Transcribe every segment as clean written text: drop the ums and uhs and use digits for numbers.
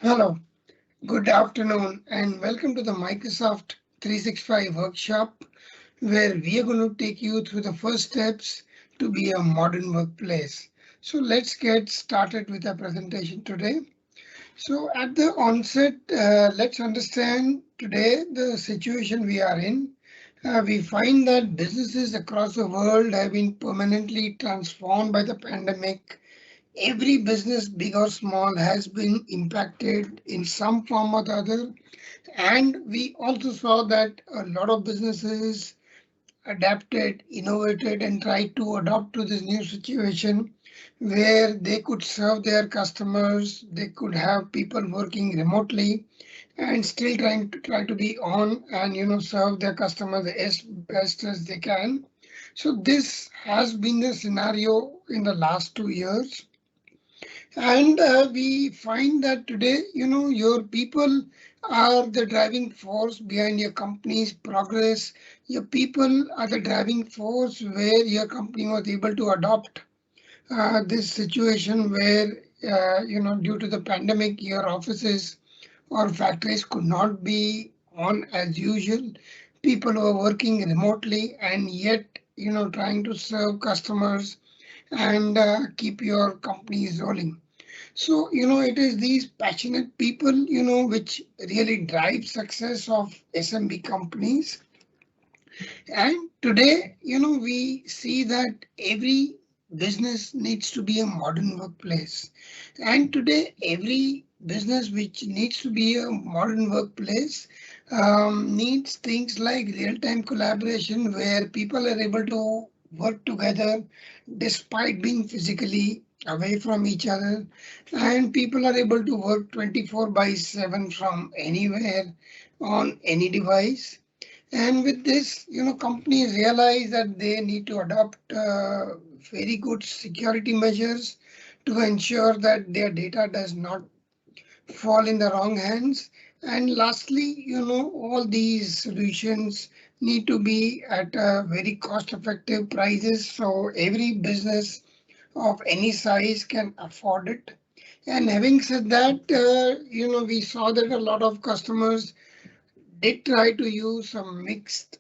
Hello, good afternoon, and welcome to the Microsoft 365 workshop, where we are going to take you through the first steps to be a modern workplace. So let's get started with our presentation today. So at the onset, let's understand today the situation we are in. We find that businesses across the world have been permanently transformed by the pandemic. Every business, big or small, has been impacted in some form or the other. And we also saw that a lot of businesses adapted, innovated, and tried to adapt to this new situation where they could serve their customers, they could have people working remotely and still try to be on and serve their customers as best as they can. So this has been the scenario in the last 2 years. And we find that today, your people are the driving force behind your company's progress. Your people are the driving force where your company was able to adopt this situation where, due to the pandemic, your offices or factories could not be on as usual. People were working remotely and yet, trying to serve customers and keep your companies rolling. So, it is these passionate people, which really drive success of SMB companies. And today, we see that every business needs to be a modern workplace. And today, every business which needs to be a modern workplace needs things like real-time collaboration where people are able to work together despite being physically away from each other, and people are able to work 24 by 7 from anywhere on any device. And with this, companies realize that they need to adopt very good security measures to ensure that their data does not fall in the wrong hands. And lastly, all these solutions need to be at very cost effective prices so every business of any size can afford it. And having said that, we saw that a lot of customers did try to use some mixed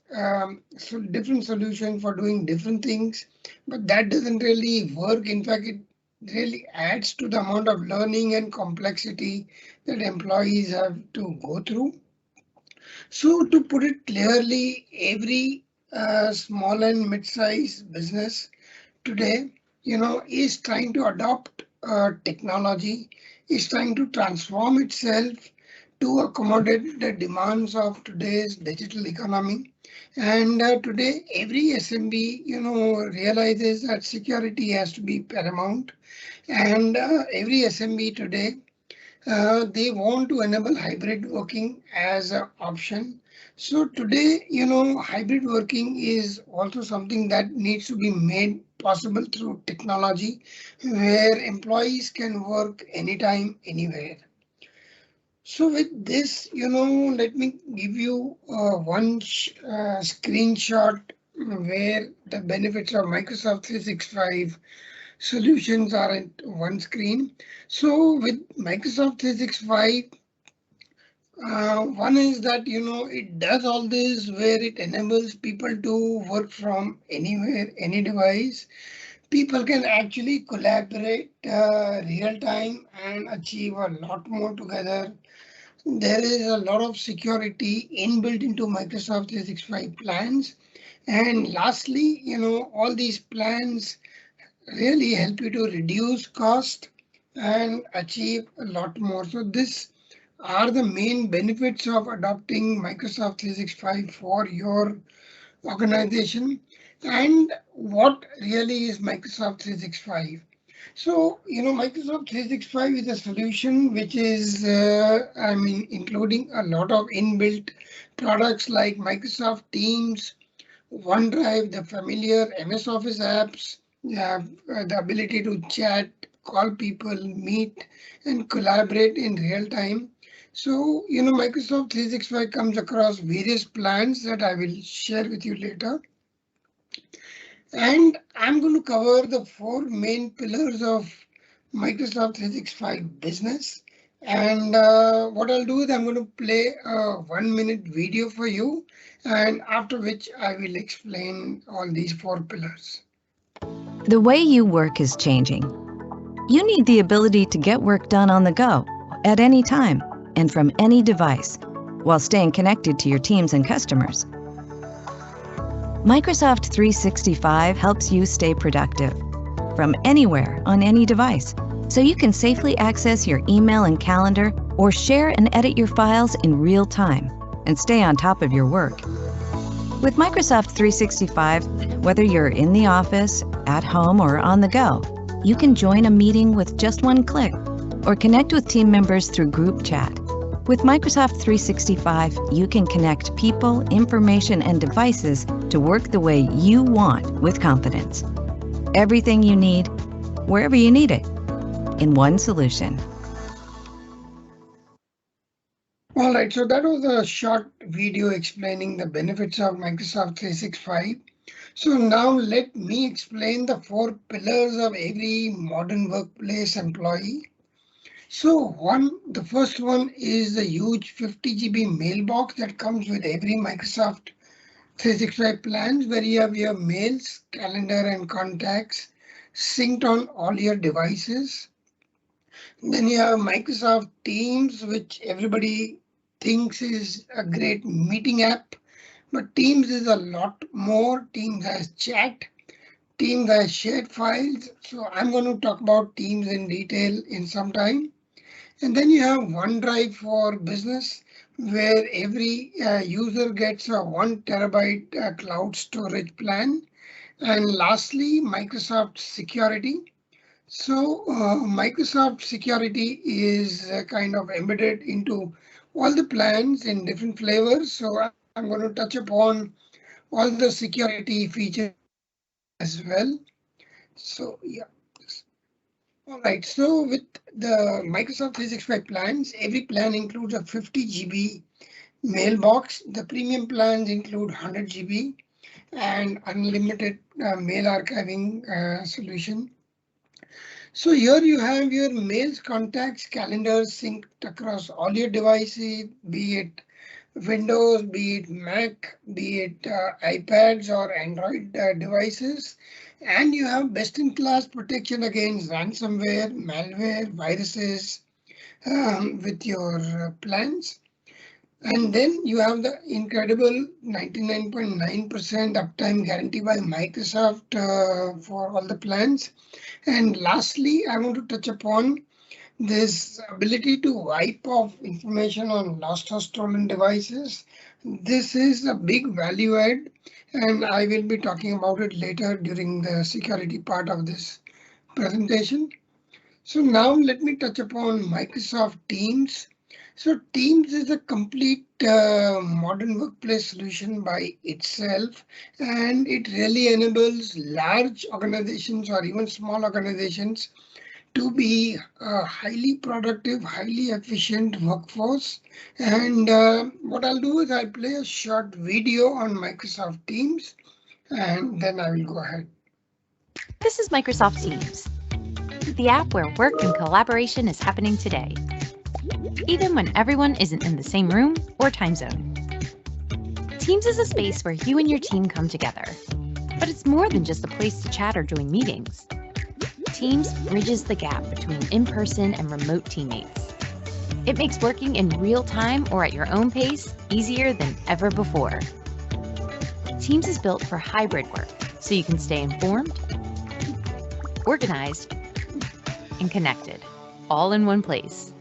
different solution for doing different things, but that doesn't really work. In fact, it really adds to the amount of learning and complexity that employees have to go through. So to put it clearly, every small and mid-sized business today, is trying to adopt technology, is trying to transform itself to accommodate the demands of today's digital economy. And today, every SMB, realizes that security has to be paramount. And every SMB today, they want to enable hybrid working as an option. So today, hybrid working is also something that needs to be made possible through technology, where employees can work anytime, anywhere. So with this, let me give you one screenshot where the benefits of Microsoft 365 solutions are at one screen. So with Microsoft 365, one is that, it does all this where it enables people to work from anywhere, any device. People can actually collaborate real time and achieve a lot more together. There is a lot of security inbuilt into Microsoft 365 plans. And lastly, all these plans really help you to reduce cost and achieve a lot more. So this are the main benefits of adopting Microsoft 365 for your organization. And what really is Microsoft 365? So, Microsoft 365 is a solution which is, including a lot of inbuilt products like Microsoft Teams, OneDrive, the familiar MS Office apps, the ability to chat, call people, meet, and collaborate in real time. So, Microsoft 365 comes across various plans that I will share with you later. And I'm going to cover the four main pillars of Microsoft 365 business. And what I'll do is I'm going to play a 1-minute video for you, and after which I will explain all these four pillars. The way you work is changing. You need the ability to get work done on the go, at any time, and from any device, while staying connected to your teams and customers. Microsoft 365 helps you stay productive from anywhere on any device, so you can safely access your email and calendar or share and edit your files in real time and stay on top of your work. With Microsoft 365, whether you're in the office, at home, or on the go, you can join a meeting with just one click or connect with team members through group chat. With Microsoft 365, you can connect people, information, and devices to work the way you want with confidence. Everything you need, wherever you need it, in one solution. All right, so that was a short video explaining the benefits of Microsoft 365. So now let me explain the four pillars of every modern workplace employee. So the first one is the huge 50 GB mailbox that comes with every Microsoft 365 plans, where you have your mails, calendar, and contacts synced on all your devices. Then you have Microsoft Teams, which everybody thinks is a great meeting app, but Teams is a lot more. Teams has chat, Teams has shared files. So I'm going to talk about Teams in detail in some time. And then you have OneDrive for business, where every user gets a 1 terabyte cloud storage plan. And lastly, Microsoft Security. So Microsoft Security is kind of embedded into all the plans in different flavors. So I'm going to touch upon all the security features as well. So yeah. All right, so with the Microsoft 365 plans, every plan includes a 50 GB mailbox. The premium plans include 100 GB and unlimited mail archiving solution. So here you have your mails, contacts, calendars synced across all your devices, be it Windows, be it Mac, be it iPads or Android devices. And you have best-in-class protection against ransomware, malware, viruses with your plans. And then you have the incredible 99.9% uptime guarantee by Microsoft for all the plans. And lastly, I want to touch upon this ability to wipe off information on lost or stolen devices. This is a big value add, and I will be talking about it later during the security part of this presentation. So now let me touch upon Microsoft Teams. So Teams is a complete modern workplace solution by itself, and it really enables large organizations or even small organizations to be a highly productive, highly efficient workforce. And what I'll do is I'll play a short video on Microsoft Teams, and then I will go ahead. This is Microsoft Teams, the app where work and collaboration is happening today, even when everyone isn't in the same room or time zone. Teams is a space where you and your team come together, but it's more than just a place to chat or join meetings. Teams bridges the gap between in-person and remote teammates. It makes working in real time or at your own pace easier than ever before. Teams is built for hybrid work, so you can stay informed, organized, and connected, all in one place.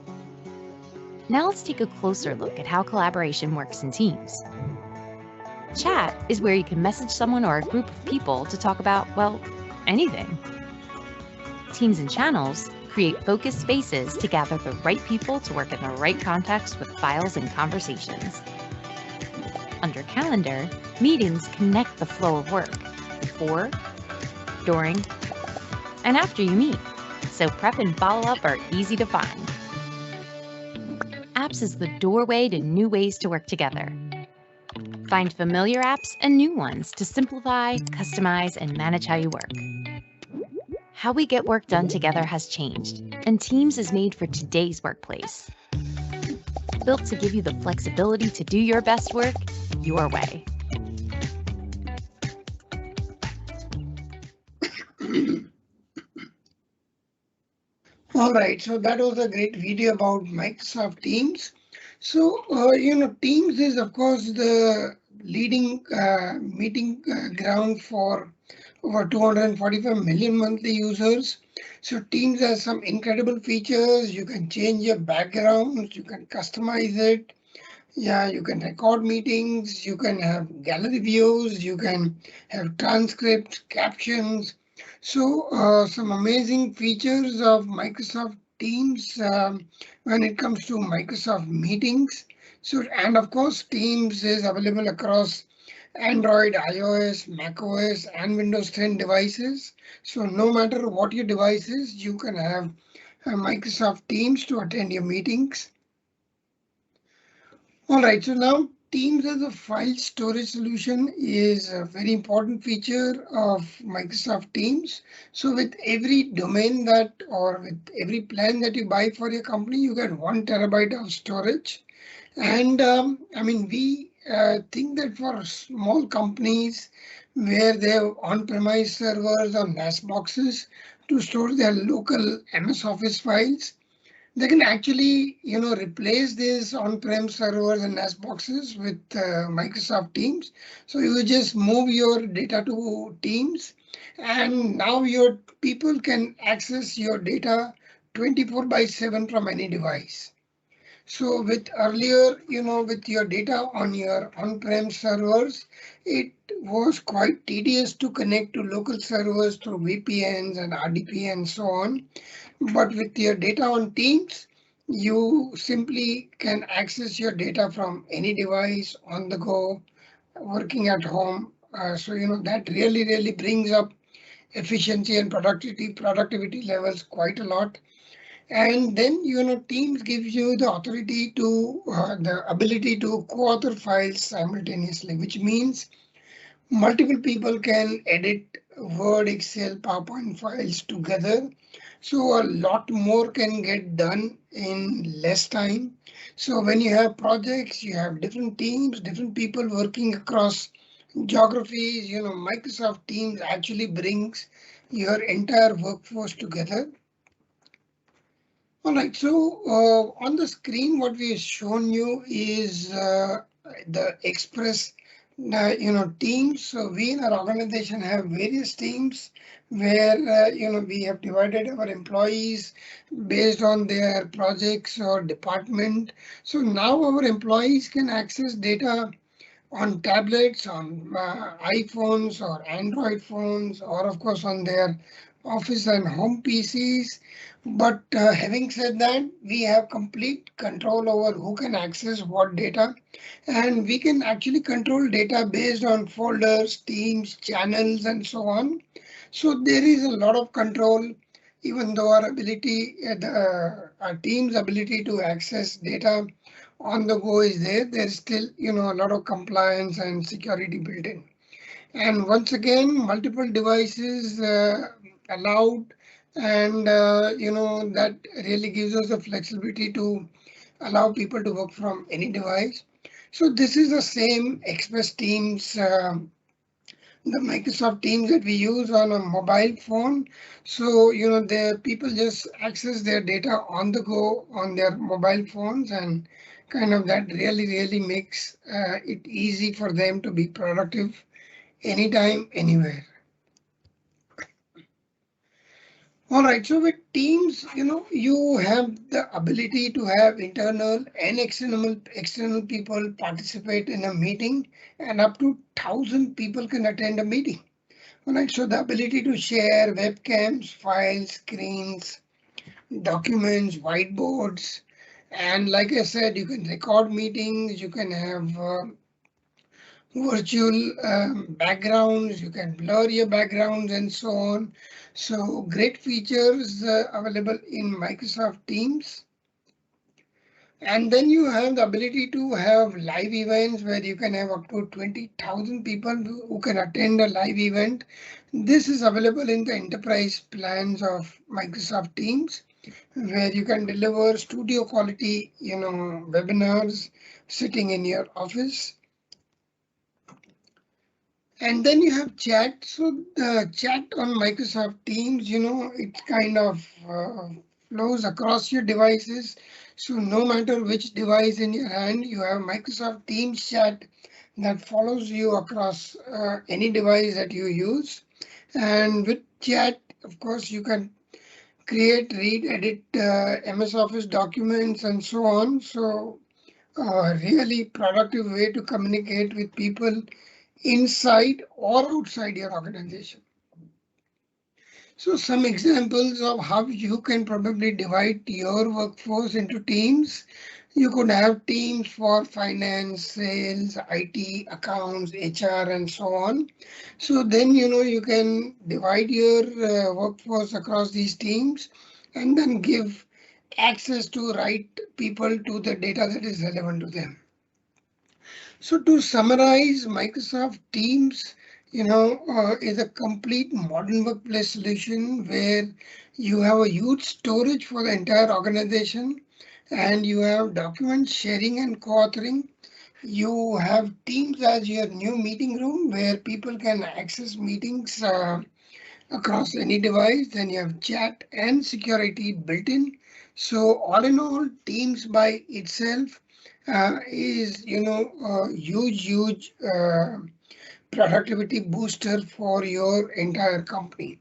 Now let's take a closer look at how collaboration works in Teams. Chat is where you can message someone or a group of people to talk about, well, anything. Teams and channels create focused spaces to gather the right people to work in the right context with files and conversations. Under Calendar, meetings connect the flow of work before, during, and after you meet, so prep and follow-up are easy to find. Apps is the doorway to new ways to work together. Find familiar apps and new ones to simplify, customize, and manage how you work. How we get work done together has changed, and Teams is made for today's workplace. Built to give you the flexibility to do your best work your way. All right, so that was a great video about Microsoft Teams. So, Teams is, of course, the leading meeting ground for over 245 million monthly users. So Teams has some incredible features. You can change your backgrounds, you can customize it. Yeah, you can record meetings, you can have gallery views, you can have transcripts, captions. So some amazing features of Microsoft Teams when it comes to Microsoft Meetings. So, and of course, Teams is available across Android, iOS, macOS, and Windows 10 devices. So no matter what your device is, you can have Microsoft Teams to attend your meetings. All right, so now Teams as a file storage solution is a very important feature of Microsoft Teams. So with every domain that or with every plan that you buy for your company, you get 1 terabyte of storage. And we think that for small companies where they have on-premise servers or NAS boxes to store their local MS Office files, they can actually, replace these on-prem servers and NAS boxes with Microsoft Teams. So you just move your data to Teams, and now your people can access your data 24/7 from any device. So with earlier, with your data on your on-prem servers, it was quite tedious to connect to local servers through VPNs and RDP and so on. But with your data on Teams, you simply can access your data from any device on the go, working at home. So that really brings up efficiency and productivity levels quite a lot. And then Teams gives you the authority to the ability to co-author files simultaneously, which means multiple people can edit Word, Excel, PowerPoint files together. So a lot more can get done in less time. So when you have projects, you have different teams, different people working across geographies. Microsoft Teams actually brings your entire workforce together. All right, so on the screen, what we have shown you is the Express, teams. So we in our organization have various teams where, we have divided our employees based on their projects or department. So now our employees can access data on tablets, on iPhones or Android phones, or of course on their office and home PCs. But having said that, we have complete control over who can access what data, and we can actually control data based on folders, teams, channels, and so on. So there is a lot of control, even though our team's ability to access data on the go is there. There's still, a lot of compliance and security built in. And once again, multiple devices allowed, and that really gives us the flexibility to allow people to work from any device. So this is the same Express Teams, the Microsoft Teams that we use on a mobile phone. So, the people just access their data on the go on their mobile phones, and kind of that really makes it easy for them to be productive anytime, anywhere. All right, so with Teams, you have the ability to have internal and external people participate in a meeting, and up to 1,000 people can attend a meeting. All right, so the ability to share webcams, files, screens, documents, whiteboards, and like I said, you can record meetings, you can have virtual backgrounds, you can blur your backgrounds and so on. So great features available in Microsoft Teams. And then you have the ability to have live events where you can have up to 20,000 people who can attend a live event. This is available in the enterprise plans of Microsoft Teams, where you can deliver studio quality, webinars sitting in your office. And then you have chat. So the chat on Microsoft Teams, it kind of flows across your devices. So no matter which device in your hand, you have Microsoft Teams chat that follows you across any device that you use. And with chat, of course, you can create, read, edit MS Office documents and so on. So a really productive way to communicate with people inside or outside your organization. So some examples of how you can probably divide your workforce into teams. You could have teams for finance, sales, IT, accounts, HR, and so on. So then, you can divide your workforce across these teams and then give access to right people to the data that is relevant to them. So to summarize, Microsoft Teams, is a complete modern workplace solution where you have a huge storage for the entire organization, and you have document sharing and co-authoring. You have Teams as your new meeting room where people can access meetings across any device. Then you have chat and security built in. So all in all, Teams by itself is a huge productivity booster for your entire company.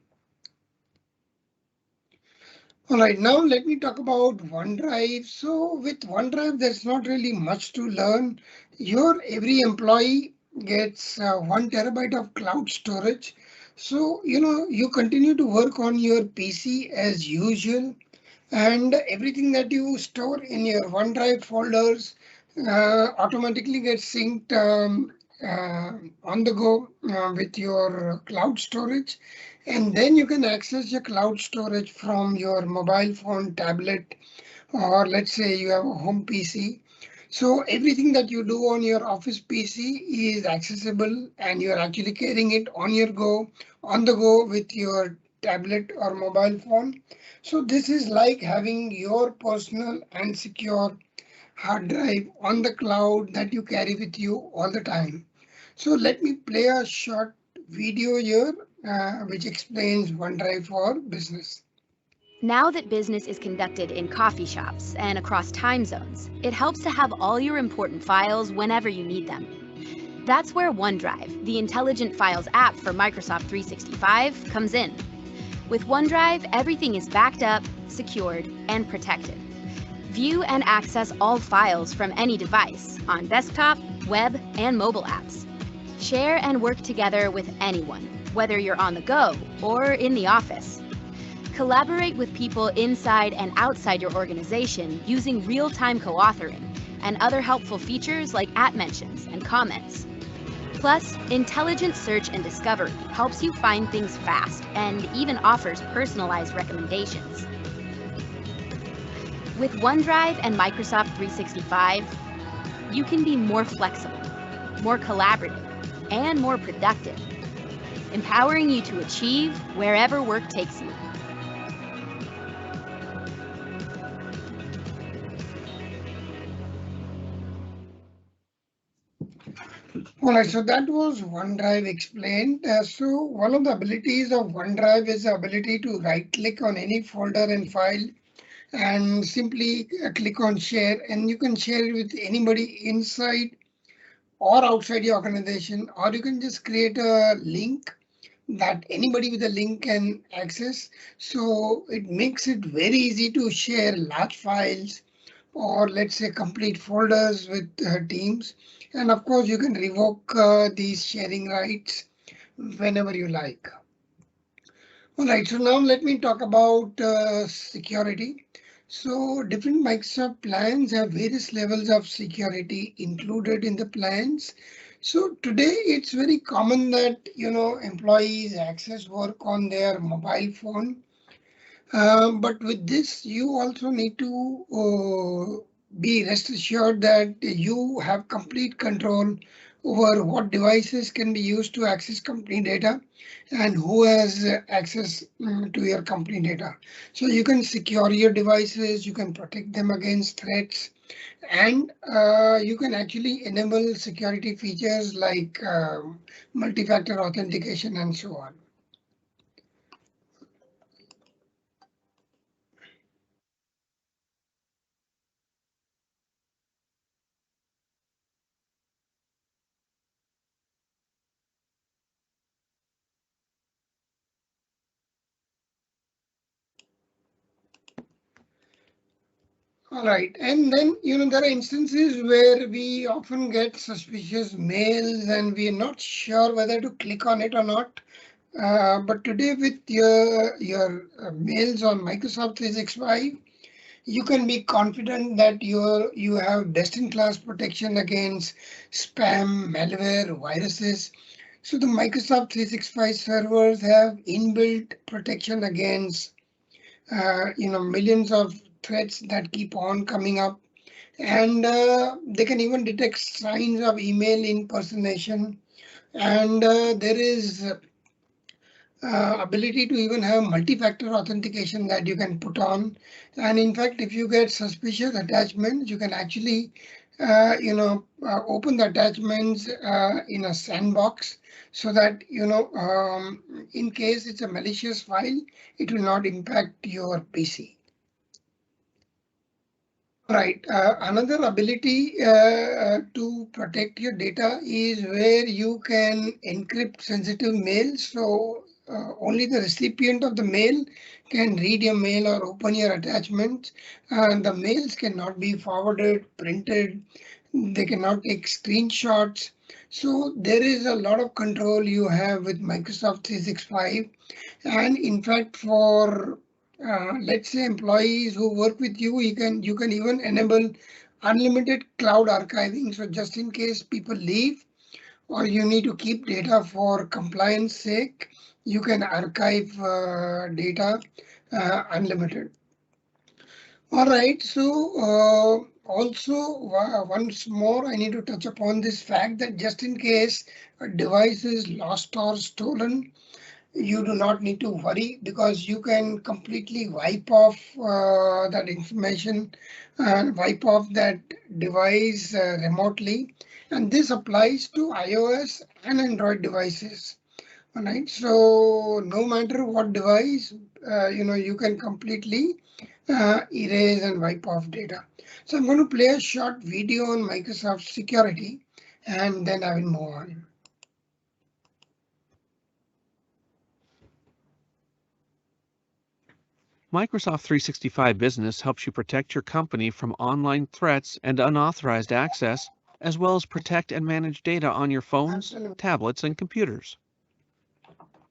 All right, now let me talk about OneDrive. So with OneDrive, there's not really much to learn. Every employee gets 1 terabyte of cloud storage. So you continue to work on your PC as usual, and everything that you store in your OneDrive folders automatically gets synced on the go with your cloud storage. And then you can access your cloud storage from your mobile phone, tablet, or let's say you have a home PC. So everything that you do on your office PC is accessible, and you're actually carrying it on the go with your tablet or mobile phone. So this is like having your personal and secure hard drive on the cloud that you carry with you all the time. So let me play a short video here which explains OneDrive for Business. Now that business is conducted in coffee shops and across time zones, it helps to have all your important files whenever you need them. That's where OneDrive, the intelligent files app for Microsoft 365, comes in. With OneDrive, everything is backed up, secured, and protected. View and access all files from any device on desktop, web, and mobile apps. Share and work together with anyone, whether you're on the go or in the office. Collaborate with people inside and outside your organization using real-time co-authoring and other helpful features like @mentions and comments. Plus, intelligent search and discovery helps you find things fast and even offers personalized recommendations. With OneDrive and Microsoft 365, you can be more flexible, more collaborative, and more productive, empowering you to achieve wherever work takes you. All right, so that was OneDrive explained. So one of the abilities of OneDrive is the ability to right-click on any folder and file and simply click on share, and you can share it with anybody inside or outside your organization, or you can just create a link that anybody with a link can access. So it makes it very easy to share large files or let's say complete folders with teams. And of course, you can revoke these sharing rights whenever you like. All right, so now let me talk about security. So different Microsoft plans have various levels of security included in the plans. So today it's very common that, employees access work on their mobile phone. But with this, you also need to be rest assured that you have complete control over what devices can be used to access company data and who has access to your company data. So you can secure your devices, you can protect them against threats, and you can actually enable security features like multi-factor authentication and so on. All right, and then there are instances where we often get suspicious mails and we are not sure whether to click on it or not. But today with your mails on Microsoft 365, you can be confident that you have best-in-class protection against spam, malware, viruses. So the Microsoft 365 servers have inbuilt protection against millions of threats that keep on coming up, and they can even detect signs of email impersonation, and there is ability to even have multi-factor authentication that you can put on. And in fact, if you get suspicious attachments, you can actually open the attachments in a sandbox so that in case it's a malicious file, it will not impact your PC. Right. Another ability to protect your data is where you can encrypt sensitive mails. So only the recipient of the mail can read your mail or open your attachments. And the mails cannot be forwarded, printed. They cannot take screenshots. So there is a lot of control you have with Microsoft 365. And in fact, for let's say employees who work with you, you can even enable unlimited cloud archiving. So just in case people leave or you need to keep data for compliance sake, you can archive data unlimited. All right, so also once more, I need to touch upon this fact that just in case a device is lost or stolen, you do not need to worry because you can completely wipe off that information and wipe off that device remotely. And this applies to iOS and Android devices. All right, so no matter what device, you can completely erase and wipe off data. So I'm going to play a short video on Microsoft security and then I will move on. Microsoft 365 Business helps you protect your company from online threats and unauthorized access, as well as protect and manage data on your phones, tablets, and computers.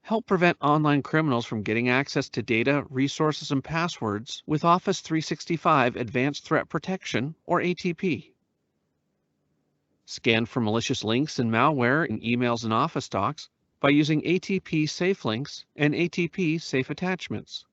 Help prevent online criminals from getting access to data, resources, and passwords with Office 365 Advanced Threat Protection, or ATP. Scan for malicious links and malware in emails and Office docs by using ATP Safe Links and ATP Safe Attachments.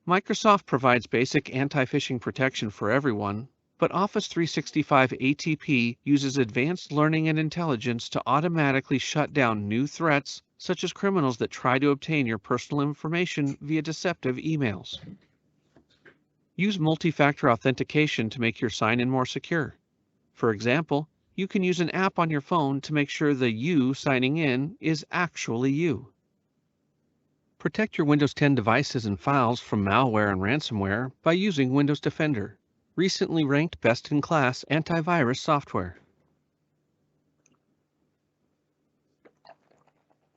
Microsoft provides basic anti-phishing protection for everyone, but Office 365 ATP uses advanced learning and intelligence to automatically shut down new threats, such as criminals that try to obtain your personal information via deceptive emails. Use multi-factor authentication to make your sign-in more secure. For example, you can use an app on your phone to make sure the you signing in is actually you. Protect your Windows 10 devices and files from malware and ransomware by using Windows Defender, recently ranked best-in-class antivirus software.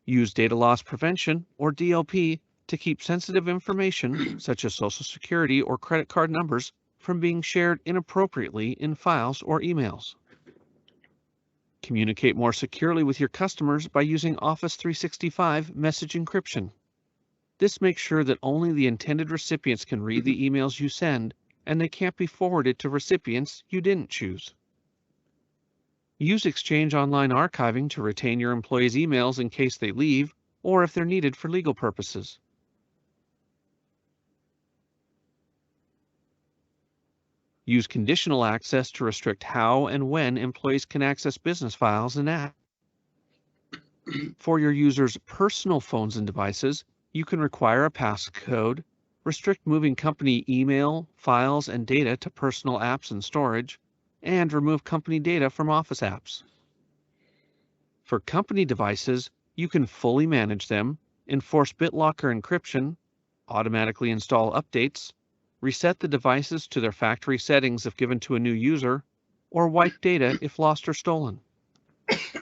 Use data loss prevention, or DLP, to keep sensitive information, such as Social Security or credit card numbers, from being shared inappropriately in files or emails. Communicate more securely with your customers by using Office 365 Message Encryption. This makes sure that only the intended recipients can read the emails you send, and they can't be forwarded to recipients you didn't choose. Use Exchange Online archiving to retain your employees' emails in case they leave, or if they're needed for legal purposes. Use conditional access to restrict how and when employees can access business files and apps. For your users' personal phones and devices, you can require a passcode, restrict moving company email, files, and data to personal apps and storage, and remove company data from Office apps. For company devices, you can fully manage them, enforce BitLocker encryption, automatically install updates, reset the devices to their factory settings if given to a new user, or wipe data if lost or stolen.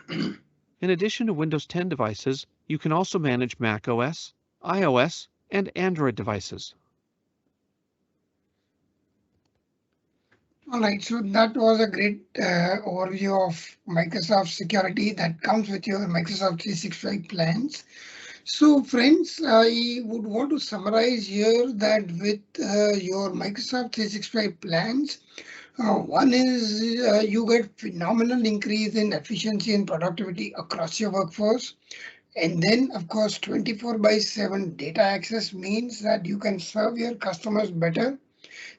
In addition to Windows 10 devices, you can also manage macOS, iOS, and Android devices. All right, so that was a great overview of Microsoft security that comes with your Microsoft 365 plans. So friends, I would want to summarize here that with your Microsoft 365 plans, one is you get phenomenal increase in efficiency and productivity across your workforce. And then, of course, 24/7 data access means that you can serve your customers better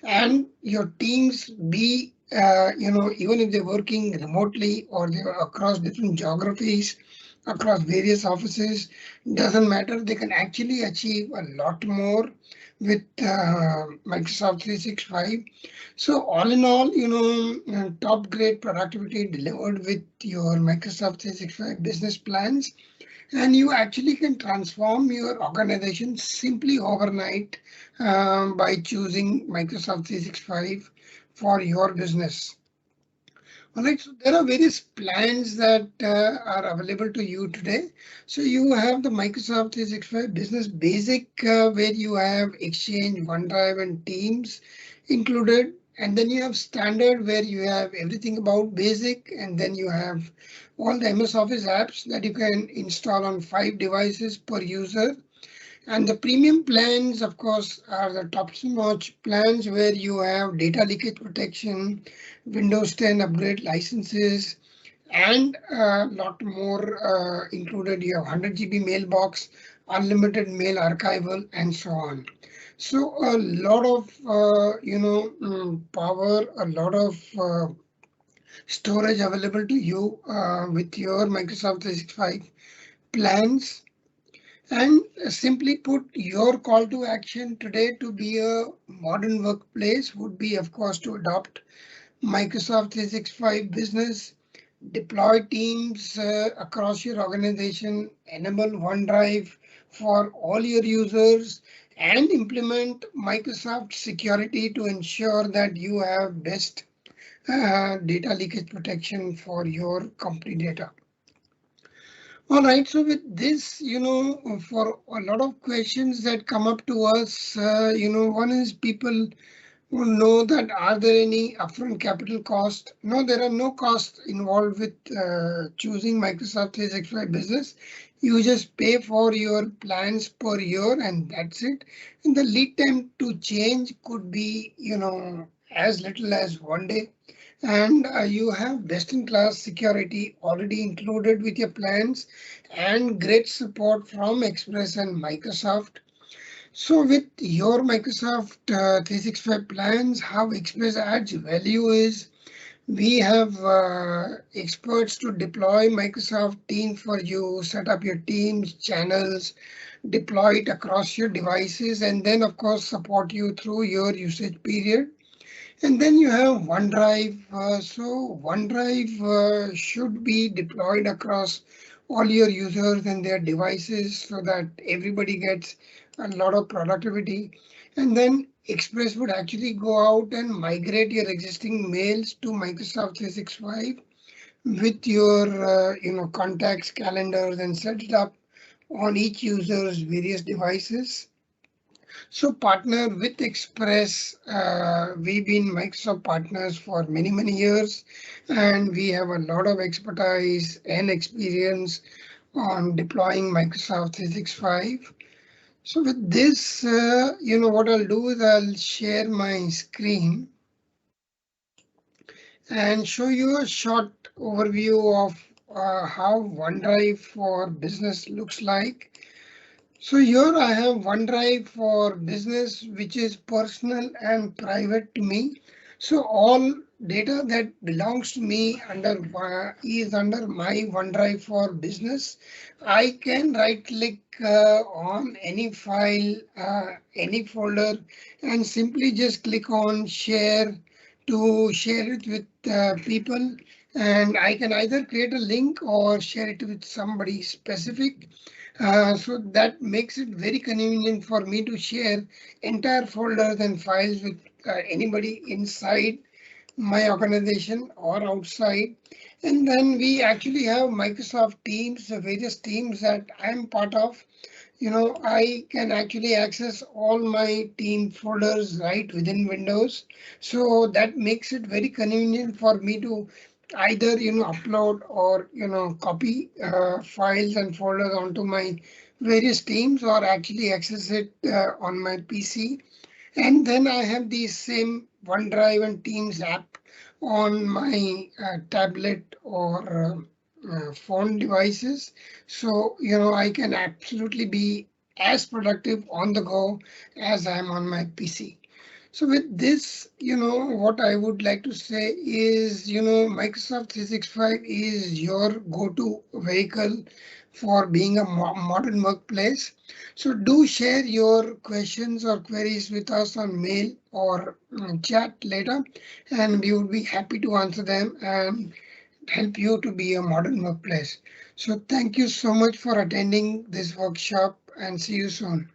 and your teams be, even if they're working remotely or they're across different geographies, across various offices, doesn't matter. They can actually achieve a lot more with Microsoft 365. So all in all, top grade productivity delivered with your Microsoft 365 business plans. And you actually can transform your organization simply overnight by choosing Microsoft 365 for your business. All right, so there are various plans that are available to you today. So you have the Microsoft 365 Business Basic, where you have Exchange, OneDrive, and Teams included. And then you have Standard, where you have everything about Basic, and then you have all the MS Office apps that you can install on 5 devices per user. And the premium plans, of course, are the top-notch plans where you have data leakage protection, Windows 10 upgrade licenses, and a lot more included. You have 100 GB mailbox, unlimited mail archival, and so on. So a lot of, power, a lot of storage available to you with your Microsoft 365 plans. And simply put, your call to action today to be a modern workplace would be, of course, to adopt Microsoft 365 Business, deploy Teams across your organization, enable OneDrive for all your users, and implement Microsoft security to ensure that you have best data leakage protection for your company data. All right, so with this, for a lot of questions that come up to us, one is people who know that are there any upfront capital cost? No, there are no costs involved with choosing Microsoft 365 Business. You just pay for your plans per year and that's it. And the lead time to change could be, as little as 1 day. And you have best-in-class security already included with your plans and great support from Express and Microsoft. So with your Microsoft 365 plans, how Express adds value is we have experts to deploy Microsoft Teams for you, set up your Teams channels, deploy it across your devices, and then of course support you through your usage period. And then you have OneDrive. So OneDrive should be deployed across all your users and their devices so that everybody gets a lot of productivity. And then Express would actually go out and migrate your existing mails to Microsoft 365 with your contacts, calendars, and set it up on each user's various devices. So partner with Express, we've been Microsoft partners for many, many years, and we have a lot of expertise and experience on deploying Microsoft 365. So with this, what I'll do is I'll share my screen and show you a short overview of how OneDrive for Business looks like. So here I have OneDrive for Business, which is personal and private to me. So all data that belongs to me is under my OneDrive for Business. I can right click on any file, any folder, and simply just click on share to share it with people. And I can either create a link or share it with somebody specific. So that makes it very convenient for me to share entire folders and files with anybody inside my organization or outside. And then we actually have Microsoft Teams, the various teams that I'm part of. I can actually access all my team folders right within Windows. So that makes it very convenient for me to either upload or copy files and folders onto my various teams or actually access it on my PC. And then I have the same OneDrive and Teams app on my tablet or phone devices. So I can absolutely be as productive on the go as I'm on my PC. So with this, what I would like to say is, Microsoft 365 is your go-to vehicle for being a modern workplace. So do share your questions or queries with us on mail or chat later, and we would be happy to answer them and help you to be a modern workplace. So thank you so much for attending this workshop and see you soon.